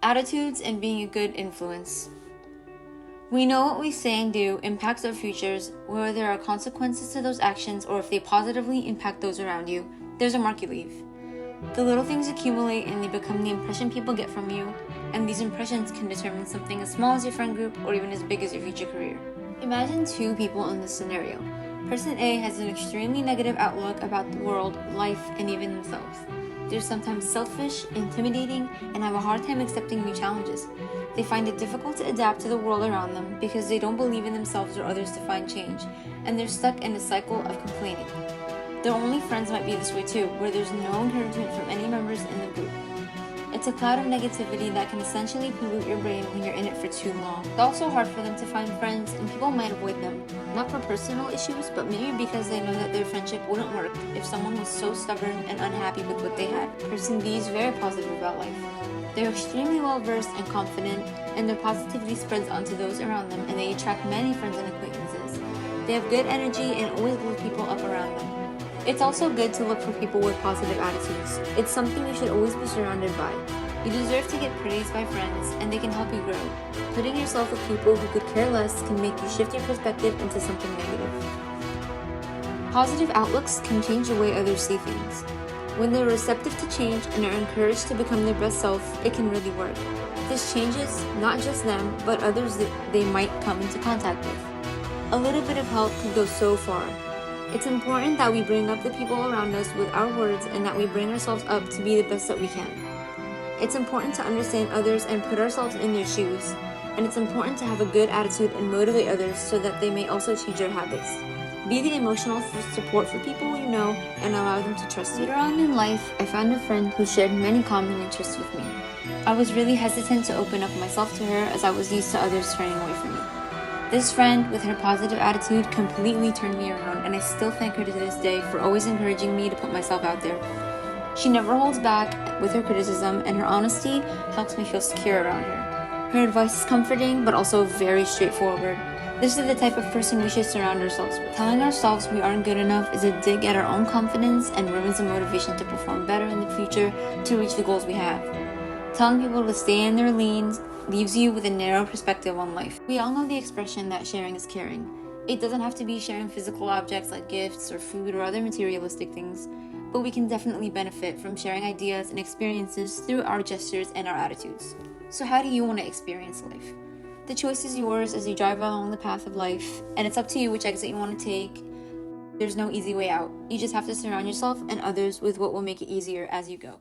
Attitudes and being a good influence. We know what we say and do impacts our futures, whether there are consequences to those actions or if they positively impact those around you. There's a mark you leave. The little things accumulate and they become the impression people get from you, and these impressions can determine something as small as your friend group or even as big as your future career. Imagine two people in this scenario. Person A has an extremely negative outlook about the world, life, and even themselves. They're sometimes selfish, intimidating, and have a hard time accepting new challenges. They find it difficult to adapt to the world around them because they don't believe in themselves or others to find change, and they're stuck in a cycle of complaining. Their only friends might be this way too, where there's no encouragement from any members in the group. It's a cloud of negativity that can essentially pollute your brain when you're in it for too long. It's also hard for them to find friends, and people might avoid them, not for personal issues, but maybe because they know that their friendship wouldn't work if someone was so stubborn and unhappy with what they had. Person B is very positive about life. They're extremely well-versed and confident, and their positivity spreads onto those around them, and they attract many friends and acquaintances. They have good energy and always lift people up around them. It's also good to look for people with positive attitudes. It's something you should always be surrounded by. You deserve to get praised by friends, and they can help you grow. Putting yourself with people who could care less can make you shift your perspective into something negative. Positive outlooks can change the way others see things. When they're receptive to change and are encouraged to become their best self, it can really work. This changes not just them, but others that they might come into contact with. A little bit of help can go so far. It's important that we bring up the people around us with our words and that we bring ourselves up to be the best that we can. It's important to understand others and put ourselves in their shoes. And it's important to have a good attitude and motivate others so that they may also change their habits. Be the emotional support for people you know and allow them to trust you. Later on in life, I found a friend who shared many common interests with me. I was really hesitant to open up myself to her as I was used to others turning away from me. This friend, with her positive attitude, completely turned me around, and I still thank her to this day for always encouraging me to put myself out there. She never holds back with her criticism, and her honesty helps me feel secure around her. Her advice is comforting, but also very straightforward. This is the type of person we should surround ourselves with. Telling ourselves we aren't good enough is a dig at our own confidence and ruins the motivation to perform better in the future to reach the goals we have. Telling people to stay in their lanes leaves you with a narrow perspective on life. We all know the expression that sharing is caring. It doesn't have to be sharing physical objects like gifts or food or other materialistic things, but we can definitely benefit from sharing ideas and experiences through our gestures and our attitudes. So how do you want to experience life? The choice is yours as you drive along the path of life, and it's up to you which exit you want to take. There's no easy way out. You just have to surround yourself and others with what will make it easier as you go.